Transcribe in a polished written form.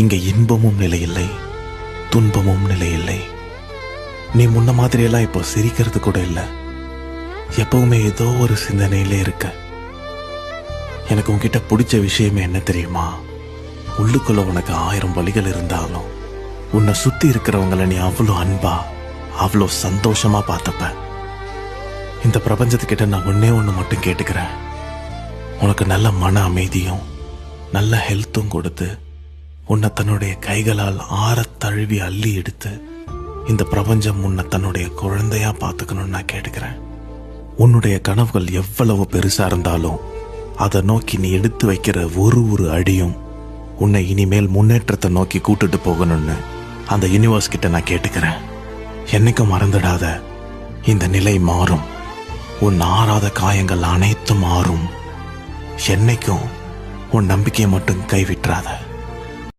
இங்க இன்பமும் நிலையில்லை, துன்பமும் நிலையில்லை. நீ முன்ன மாதிரியெல்லாம் இப்போ சிரிக்கிறது கூட இல்லை. எப்பவுமே ஏதோ ஒரு சிந்தனையிலே இருக்க. எனக்கு உன்கிட்ட பிடிச்ச விஷயமே என்ன தெரியுமா? உள்ளுக்குள்ள உனக்கு 1000 வழிகள் இருந்தாலும் உன்னை சுத்தி இருக்கிறவங்கள நீ அவ்வளோ அன்பா, அவ்வளோ சந்தோஷமா பார்த்துப்ப. இந்த பிரபஞ்சத்துக்கிட்ட நான் ஒன்னே ஒன்று மட்டும் கேட்டுக்கிறேன். உனக்கு நல்ல மன அமைதியும் நல்ல ஹெல்த்தும் கொடுத்து உன்னை தன்னுடைய கைகளால் ஆறத் தழுவி அள்ளி எடுத்து இந்த பிரபஞ்சம் உன்னை தன்னுடைய குழந்தையா பார்த்துக்கணும்னு நான் கேட்டுக்கிறேன். உன்னுடைய கனவுகள் எவ்வளவு பெருசா இருந்தாலும் அதை நோக்கி நீ எடுத்து வைக்கிற ஒரு அடியும் உன்னை இனிமேல் முன்னேற்றத்தை நோக்கி கூட்டுட்டு போகணும்னு அந்த யூனிவர்ஸ் கிட்ட நான் கேட்டுக்கிறேன். என்னைக்கும் மறந்துடாத, இந்த நிலை மாறும். உன் ஆறாத காயங்கள் அனைத்தும் மாறும். என்னைக்கும் உன் நம்பிக்கையை மட்டும் கைவிட்டுறாத.